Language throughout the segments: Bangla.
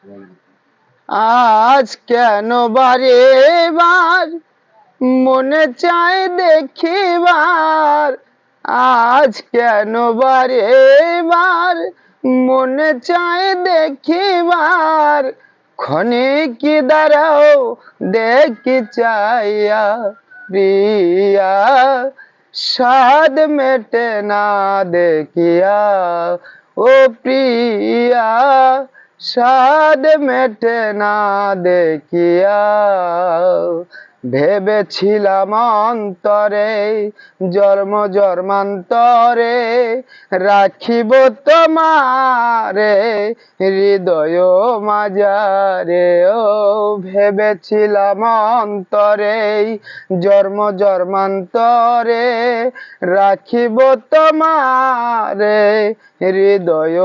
আজ কেন বারে বার মনে চায় দেখিবার, আজ কেন বারে বার মনে চায় দেখিবার, ক্ষণে কি দাঁড়াও দেখি চাইয়া প্রিয়া, সাদ মেটে না দেখিয়া ও প্রিয়া, সাদ মেটে না দেখিয়া। ভেবেছিলাম অন্তরে জন্ম জন্মান্তরে রাখিব তোমারে হৃদয় মাঝারে। ও ভেবেছিলাম অন্তরে জন্ম জন্মান্তরে রাখিব তোমারে হৃদয়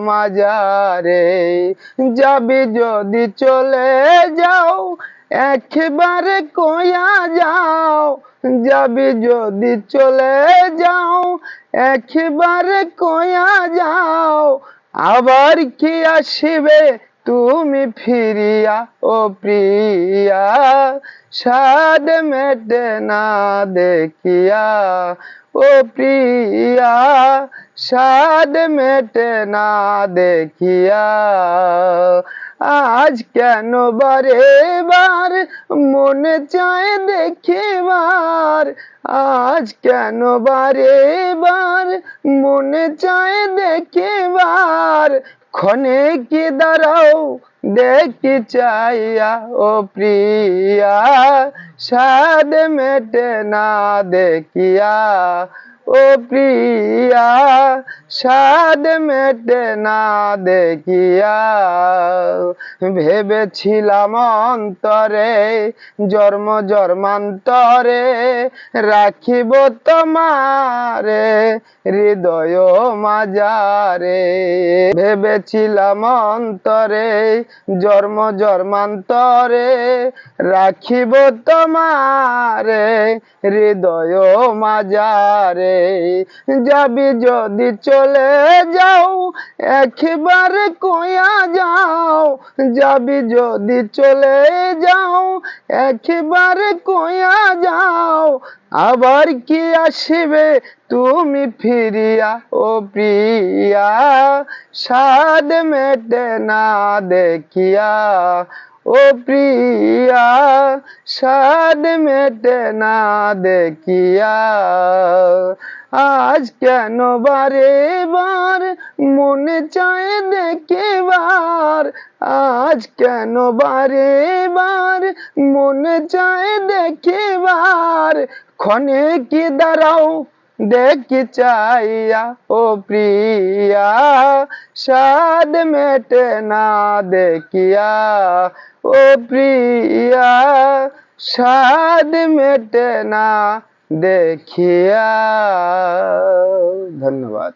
মাঝারে। যাবি যদি চলে যাও একবারে কইয়া যাও, যাবি যদি চলে যাও একবারে কইয়া যাও, আবার কি আসিবে তুমি ফিরিয়া ও প্রিয়া, সাদ মেটে না দেখিয়া ও প্রিয়া, সাদ মেটে না দেখিয়া। আজ কেন বারে বার মনে চায় দেখিবার, আজ কেন বারে বার মনে চায় দেখিবার, ক্ষণে কি দাঁড়াও দেখি চাইয়া ও প্রিয়া, সাদ মেটে না দেখিয়া ও প্রিয়া, সাদ মেটে না দেখিয়া। ভেবেছিলাম অন্তরে জন্ম জন্মান্তরে রাখিব তোমারে হৃদয় মাঝারে। ভেবেছিলাম অন্তরে জন্ম জন্মান্তরে রাখিব তোমারে হৃদয় মাঝারে। যাবি যদি চলে যাও একবারে কইয়া যাও, যাবি যদি চলে যাও একবারে কইয়া যাও, আবার কি আসিবে তুমি ফিরিয়া ও প্রিয়া, সাদ মেটে না দেখিয়া ও প্রিয়া, সাদ মেটে না দেখিয়া। আজ কেন বারে বার মনে চায় দেখিবার, আজ কেন বারে বার মনে চায় দেখিবার, ক্ষণে কি দাঁড়াও দেখি চাইয়া ও প্রিয়া, সাদ মেটে না দেখিয়া ও প্রিয়া, সাদ মেটে না দেখিয়া। ধন্যবাদ।